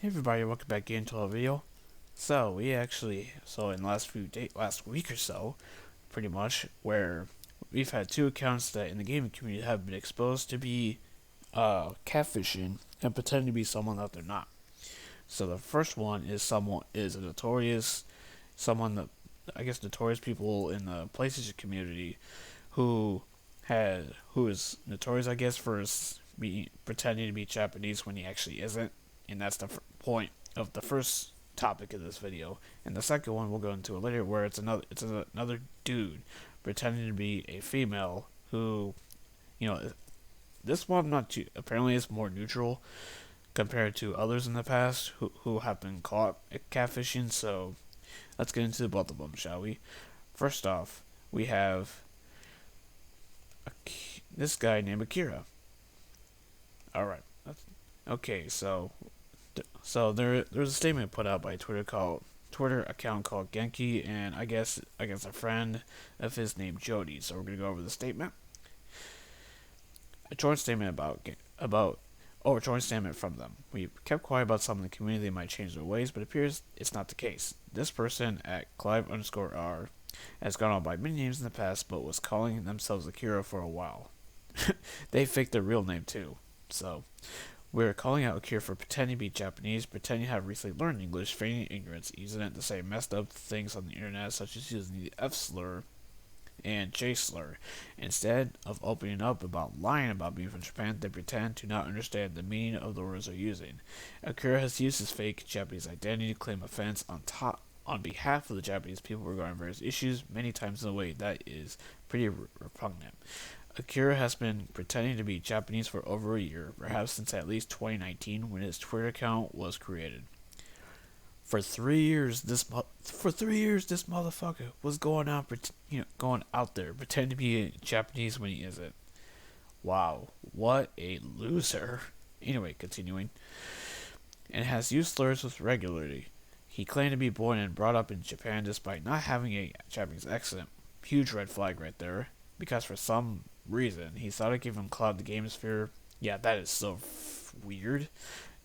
Hey everybody, welcome back into our video. So in the last week or so, pretty much, where we've had two accounts that in the gaming community have been exposed to be catfishing and pretending to be someone that they're not. So the first one is a someone that I guess notorious people in the PlayStation community who who is notorious I guess for pretending to be Japanese when he actually isn't, and that's the point of the first topic of this video. And the second one we'll go into later, where it's another dude pretending to be a female who, this one not too, apparently is more neutral compared to others in the past who have been caught at catfishing. So let's get into both of them, shall we? First off, we have this guy named Akira. All right. Okay, there's a statement put out by a Twitter account called Genki, and I guess a friend of his named Jody. So we're gonna go over the statement. A joint statement a joint statement from them. We kept quiet about some in the community. They might change their ways, but it appears it's not the case. This person at Clive_R has gone on by many names in the past, but was calling themselves Akira for a while. They faked their real name too. So we're calling out Akira for pretending to be Japanese, pretending to have recently learned English, feigning ignorance, using it to say messed up things on the internet, such as using the F slur and J slur. Instead of opening up about lying about being from Japan, they pretend to not understand the meaning of the words they're using. Akira has used his fake Japanese identity to claim offense on behalf of the Japanese people regarding various issues, many times in a way that is pretty repugnant. Akira has been pretending to be Japanese for over a year, perhaps since at least 2019, when his Twitter account was created. For 3 years, this motherfucker was going out there pretending to be Japanese when he isn't. Wow, what a loser. Anyway, continuing, and has used slurs with regularity. He claimed to be born and brought up in Japan despite not having a Japanese accent. Huge red flag right there, because for some reason he thought it gave him clout in the game sphere. Yeah, that is so weird.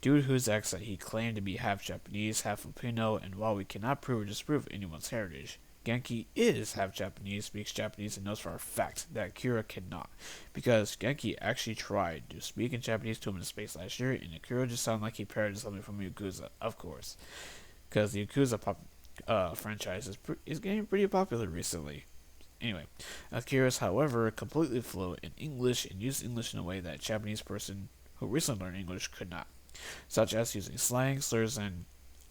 Due to his accent, he claimed to be half Japanese, half Filipino, and while we cannot prove or disprove anyone's heritage, Genki is half Japanese, speaks Japanese, and knows for a fact that Akira cannot. Because Genki actually tried to speak in Japanese to him in space last year, and Akira just sounded like he parroted something from Yakuza, of course. Because the Yakuza franchise is getting pretty popular recently. Anyway, Akira is, however, completely fluent in English and used English in a way that a Japanese person who recently learned English could not, such as using slang, slurs, and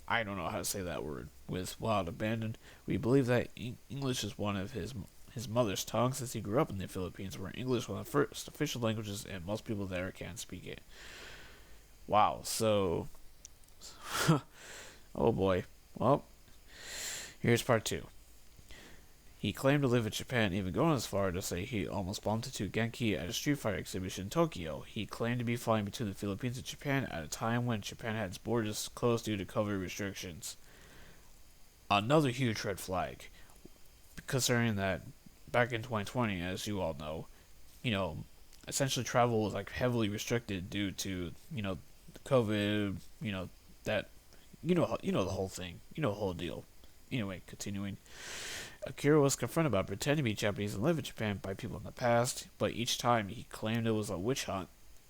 I don't know how to say that word, with wild abandon. We believe that English is one of his mother's tongue, since he grew up in the Philippines, where English is one of the first official languages and most people there can't speak it. Wow, so oh boy. Well, here's part 2. He claimed to live in Japan, even going as far to say he almost bumped into Genki at a Street Fighter exhibition in Tokyo. He claimed to be flying between the Philippines and Japan at a time when Japan had its borders closed due to COVID restrictions. Another huge red flag, considering that back in 2020, as you all know, essentially travel was like heavily restricted due to COVID. That the whole thing, the whole deal. Anyway, continuing. Akira was confronted about pretending to be Japanese and live in Japan by people in the past, but each time he claimed it was a witch hunt,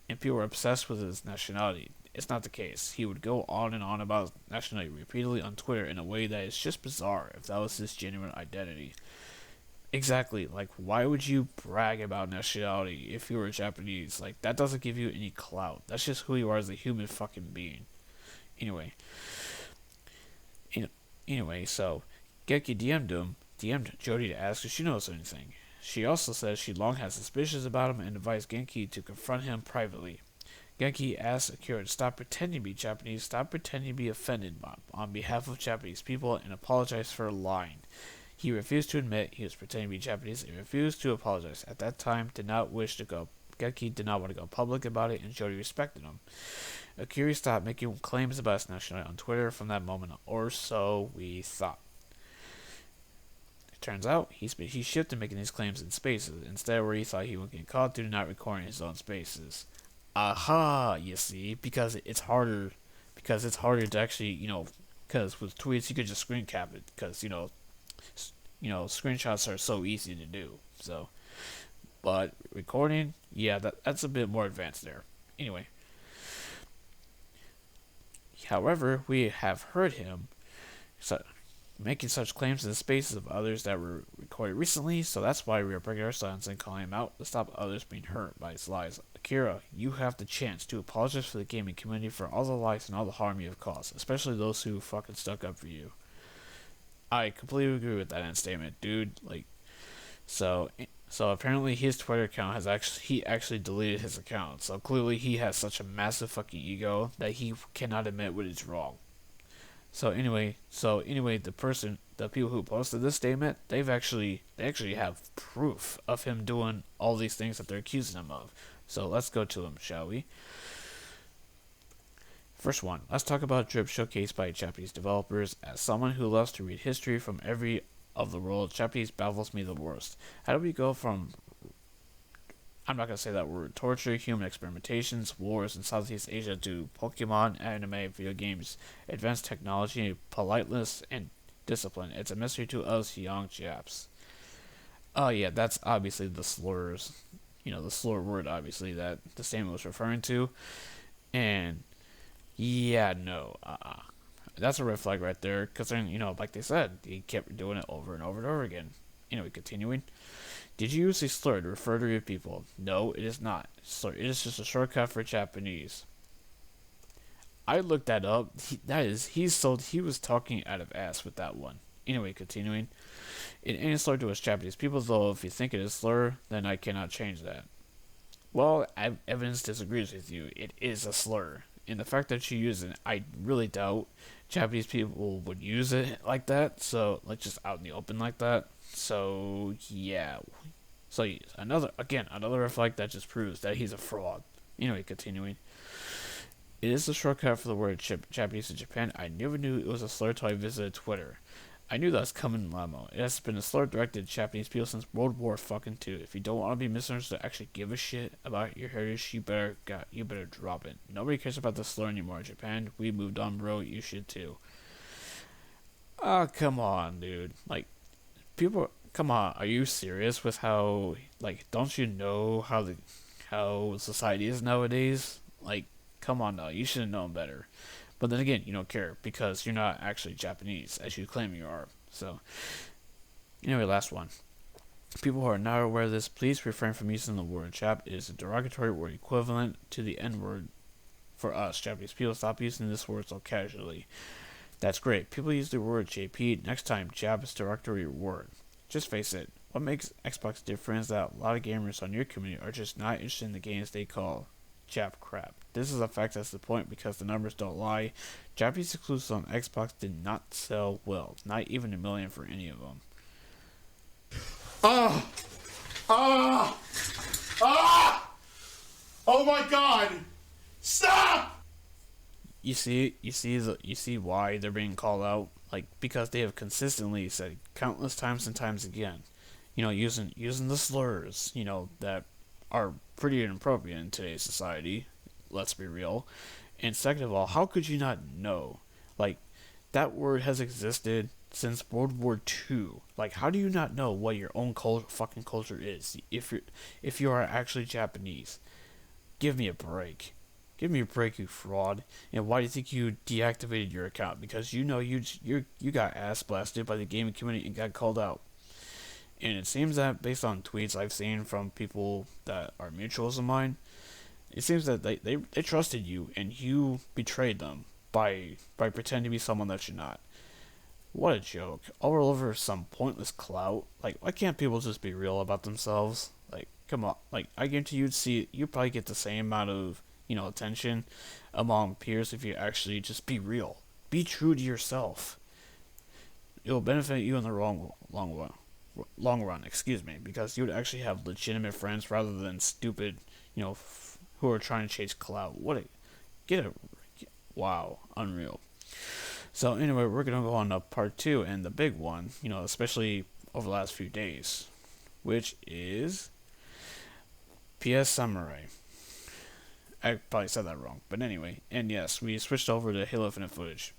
and people were obsessed with his nationality. It's not the case. He would go on and on about his nationality repeatedly on Twitter in a way that is just bizarre if that was his genuine identity. Exactly, like, why would you brag about nationality if you were Japanese? Like, that doesn't give you any clout. That's just who you are as a human fucking being. Anyway, so Genki DM'd Jody to ask if she knows anything. She also says she long had suspicions about him and advised Genki to confront him privately. Genki asked Akira to stop pretending to be Japanese, stop pretending to be offended on behalf of Japanese people, and apologize for lying. He refused to admit he was pretending to be Japanese and refused to apologize. At that time, Genki did not want to go public about it, and Jody respected him. Akira stopped making claims about his nationality on Twitter from that moment, or so we thought. It turns out he shifted making these claims in spaces, instead where he thought he would get caught due to not recording his own spaces. Aha, you see, because it's harder because it's harder to actually, because with tweets you could just screen cap it, because screenshots are so easy to do. So, but recording, yeah, that's a bit more advanced there. Anyway, however, we have heard him making such claims in the spaces of others that were recorded recently, so that's why we are breaking our silence and calling him out to stop others being hurt by his lies. Akira, you have the chance to apologize for the gaming community for all the lies and all the harm you have caused, especially those who fucking stuck up for you. I completely agree with that end statement, dude. So apparently his Twitter account he actually deleted his account. So clearly he has such a massive fucking ego that he cannot admit what is wrong. So anyway, the people who posted this statement, they actually have proof of him doing all these things that they're accusing him of. So let's go to them, shall we? First one, let's talk about Drip showcased by Japanese developers. As someone who loves to read history from every of the world, Japanese baffles me the worst. How do we go from, I'm not going to say that word, torture, human experimentations, wars in Southeast Asia to Pokemon, anime, video games, advanced technology, politeness, and discipline? It's a mystery to us young Japs. Oh yeah, that's obviously the slurs, the slur word obviously that the statement was referring to. And yeah, no, that's a red flag right there, because then, like they said, he kept doing it over and over and over again. Anyway, continuing. Did you use a slur to refer to your people? No, it is not. Slur. It is just a shortcut for Japanese. I looked that up. He was talking out of ass with that one. Anyway, continuing. It ain't a slur to us Japanese people, though. If you think it is slur, then I cannot change that. Well, evidence disagrees with you. It is a slur. And the fact that you use it, I really doubt Japanese people would use it like that. So, just out in the open like that. So, yeah. So, another red flag that just proves that he's a fraud. Anyway, continuing. It is a shortcut for the word Japanese in Japan. I never knew it was a slur until I visited Twitter. I knew that was coming in Lamo. It has been a slur directed to Japanese people since World War fucking II. If you don't want to be misunderstood, actually give a shit about your heritage, you better drop it. Nobody cares about the slur anymore in Japan. We moved on, bro. You should too. Oh, come on, dude. People, come on. Are you serious with how, don't you know how society is nowadays? Come on now. You should have known better. But then again, you don't care because you're not actually Japanese, as you claim you are. So, anyway, last one. People who are not aware of this, please refrain from using the word Jap. It is a derogatory word equivalent to the N-word for us, Japanese people. Stop using this word so casually. That's great. People use the word JP. Next time, Jap is a derogatory word. Just face it. What makes Xbox different is that a lot of gamers on your community are just not interested in the games they call Jap crap. This is a fact that's the point because the numbers don't lie. Japanese exclusives on Xbox did not sell well. Not even 1 million for any of them. Oh my god! Stop! You see why they're being called out? Because they have consistently said countless times and times again, using the slurs, that are pretty inappropriate in today's society. Let's be real. And second of all, how could you not know? That word has existed since World War II. How do you not know what your own fucking culture is if you are actually Japanese? Give me a break. Give me a break, you fraud. And why do you think you deactivated your account? Because you got ass blasted by the gaming community and got called out. And it seems that based on tweets I've seen from people that are mutuals of mine, it seems that they trusted you and you betrayed them by pretending to be someone that you're not. What a joke. All over some pointless clout. Why can't people just be real about themselves? Come on. I guarantee you'd probably get the same amount of, attention among peers if you actually just be real. Be true to yourself. It'll benefit you in the long run, because you would actually have legitimate friends rather than stupid, who are trying to chase clout. Wow, unreal. So anyway, we're gonna go on to part 2 and the big one, especially over the last few days, which is PS Samurai. I probably said that wrong, but anyway. And yes, we switched over to Halo Infinite footage.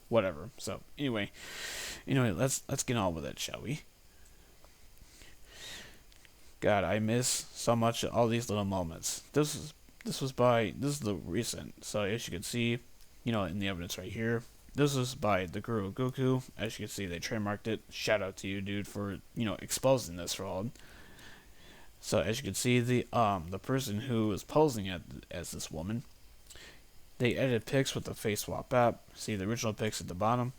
Whatever. So anyway, let's get on with it, shall we? God, I miss so much all these little moments. This is the recent. So as you can see, in the evidence right here, this was by the Guru Goku. As you can see, they trademarked it. Shout out to you, dude, for exposing this fraud. So as you can see, the person who was posing as this woman, they edited pics with the face swap app. See the original pics at the bottom,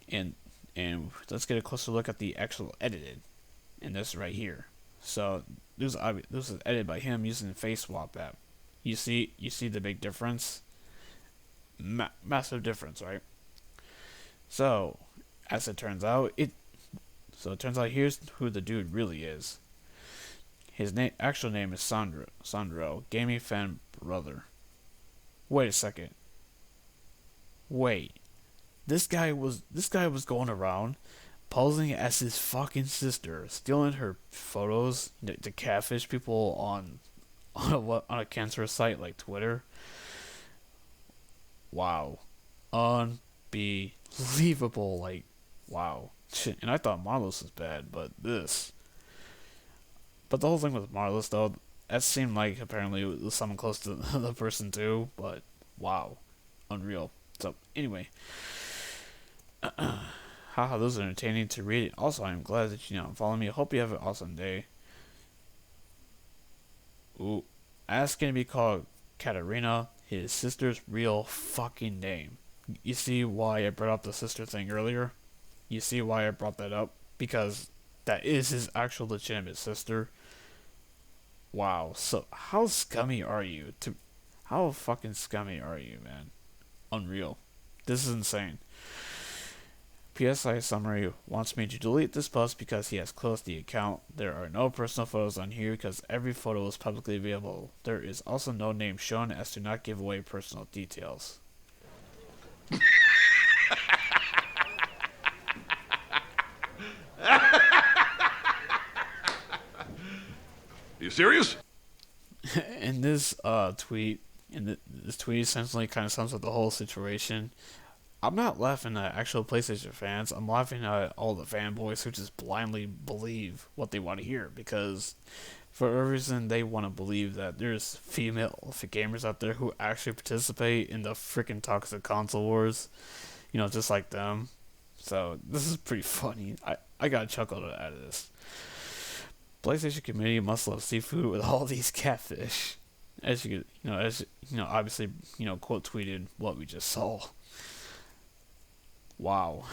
and let's get a closer look at the actual edited, and this right here. So this was edited by him using the face swap app. You see the big difference, massive difference, right? So as it turns out, here's who the dude really is. His actual name is Sandro, gaming fan brother. Wait a second. Wait, this guy was going around posing as his fucking sister, stealing her photos to catfish people on a cancerous site like Twitter. Wow, unbelievable! Like, wow. Shit. And I thought Marlos was bad, but this. But the whole thing with Marlos, though, that seemed like apparently it was someone close to the person too. But wow, unreal. So anyway, haha, those are entertaining to read. Also, I'm glad that follow me. I hope you have an awesome day. Ooh, asking to be called Katarina, his sister's real fucking name. You see why I brought up the sister thing earlier? You see why I brought that up? Because that is his actual legitimate sister. Wow. So how scummy are you? How fucking scummy are you, man? Unreal. This is insane. PSI summary wants me to delete this post because he has closed the account. There are no personal photos on here because every photo is publicly available. There is also no name shown as to not give away personal details. You serious? In this tweet, this tweet essentially kind of sums up the whole situation. I'm not laughing at actual PlayStation fans. I'm laughing at all the fanboys who just blindly believe what they want to hear because, for a reason, they want to believe that there's female gamers out there who actually participate in the freaking toxic console wars, just like them. So this is pretty funny. I got a chuckle out of this. PlayStation community must love seafood with all these catfish. As you obviously, quote tweeted what we just saw. Wow.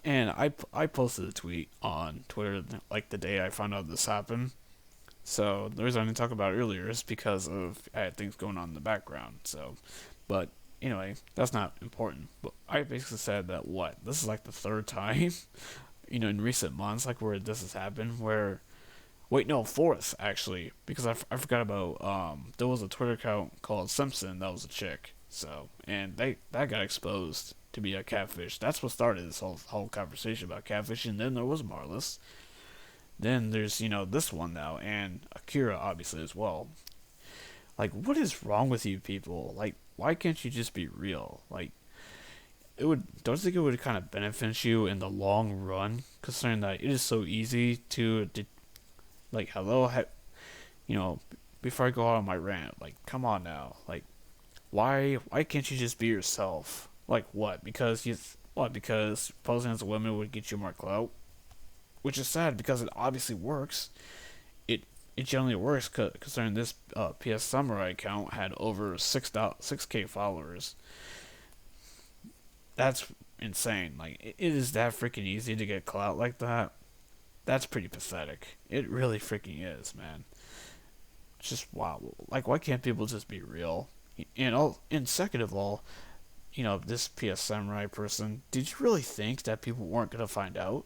And I posted a tweet on Twitter like the day I found out this happened. So the reason I didn't talk about it earlier is because I had things going on in the background. So, but anyway, that's not important. But I basically said that this is like the third time, in recent months, like where this has happened. Fourth actually, because I forgot about there was a Twitter account called Simpson that was a chick. So, and that got exposed to be a catfish. That's what started this whole conversation about catfishing. Then there was Marlis. Then there's, this one now, and Akira obviously as well. Like, what is wrong with you people? Like, why can't you just be real? Like, don't you think it would kind of benefit you in the long run, considering that it is so easy to like, before I go out on my rant, like, come on now, like, why can't you just be yourself? Like, what? Because posing as a woman would get you more clout? Which is sad because it obviously works. It generally works considering this PS Samurai account had over 6K followers. That's insane. Like, it is that freaking easy to get clout like that. That's pretty pathetic. It really freaking is, man. It's just wow. Like, why can't people just be real? And second of all, this PS Samurai person, did you really think that people weren't gonna find out?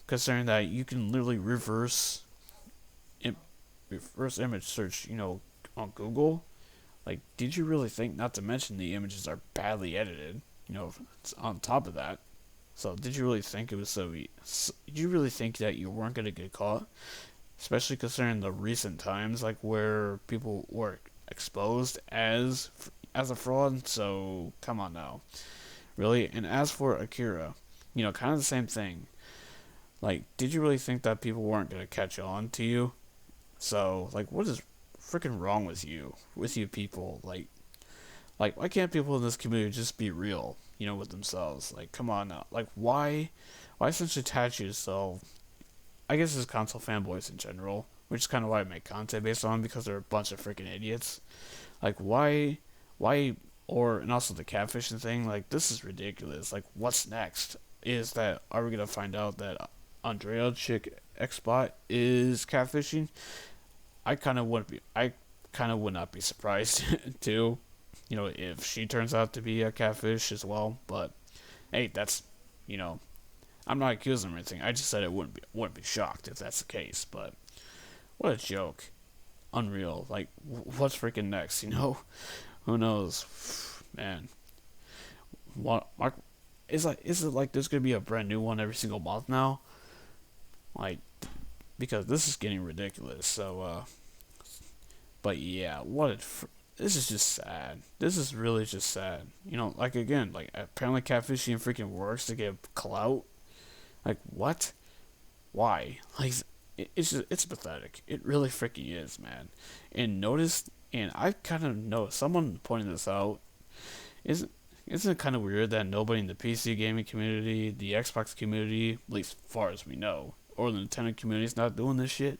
Considering that you can literally reverse image search, on Google. Like, did you really think? Not to mention the images are badly edited. It's on top of that. So, did you really think it was so? Did you really think that you weren't gonna get caught? especially considering the recent times, like where people were exposed as a fraud. So come on now, really. And as for Akira, kind of the same thing. Like, did you really think that people weren't gonna catch on to you? So, like, what is freaking wrong with you? With you people? Like, why can't people in this community just be real? With themselves. Like, come on now. Like, why essentially attach yourself? I guess it's console fanboys in general, which is kind of why I make content based on because they're a bunch of freaking idiots. Like, why, and also the catfishing thing. Like, this is ridiculous. Like, what's next? Are we gonna find out that Andrea chick Xbot is catfishing? I kind of would not be surprised too. If she turns out to be a catfish as well. But hey, that's you know, I'm not accusing them or anything. I just said it wouldn't be shocked if that's the case. But what a joke, unreal. Like, what's freaking next? Who knows, man. What Mark is it like there's gonna be a brand new one every single month now? Like, because this is getting ridiculous. So, but yeah, this is just sad. This is really just sad. Like again, like apparently catfishing freaking works to get clout. Like what? Why? Like it's pathetic. It really freaking is, man. And I kind of know someone pointed this out. Isn't isn't it kind of weird that nobody in the PC gaming community, the Xbox community, at least as far as we know, or the Nintendo community is not doing this shit?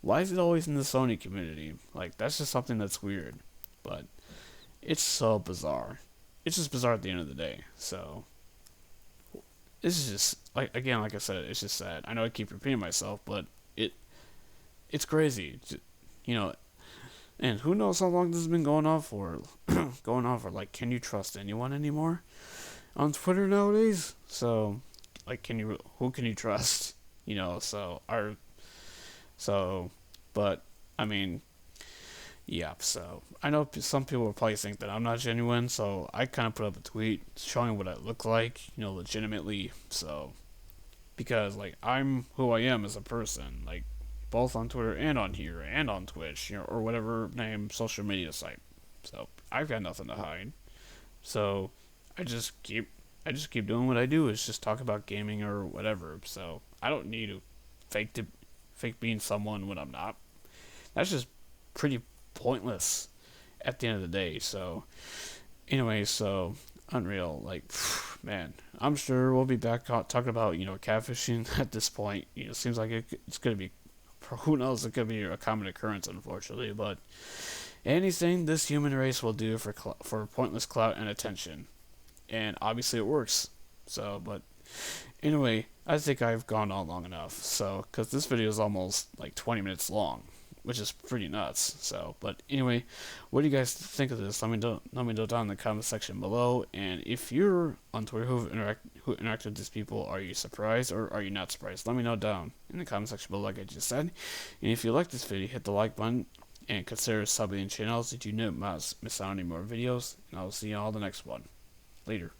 Why is it always in the Sony community? Like, that's just something that's weird. But it's so bizarre. It's just bizarre at the end of the day. So, this is just, like I said, it's just sad. I know I keep repeating myself, but it's crazy. You know, and who knows how long this has been going on for? Like, can you trust anyone anymore on Twitter nowadays? So, like, who can you trust? But I mean, yeah. So I know some people will probably think that I'm not genuine. So I kind of put up a tweet showing what I look like, legitimately. So because like I'm who I am as a person, like both on Twitter and on here and on Twitch, or whatever name social media site. So I've got nothing to hide. So I just keep I just keep doing what I do. Is just talk about gaming or whatever. So I don't need to fake to fake being someone when I'm not. That's just pretty pointless at the end of the day. So anyway, so unreal. Like, man, I'm sure we'll be back talking about catfishing at this point. Seems like it's gonna be. Who knows? It could be a common occurrence, unfortunately. But anything this human race will do for pointless clout and attention, and obviously it works. So, but anyway, I think I've gone on long enough. So, because this video is almost like 20 minutes long, which is pretty nuts. So, but anyway, what do you guys think of this? Let me know down in the comment section below. And if you're on Twitter who interacted with these people, are you surprised or are you not surprised? Let me know down in the comment section below, like I just said. And if you like this video, hit the like button and consider subbing channels so you don't miss out on any more videos. And I'll see you all in the next one. Later.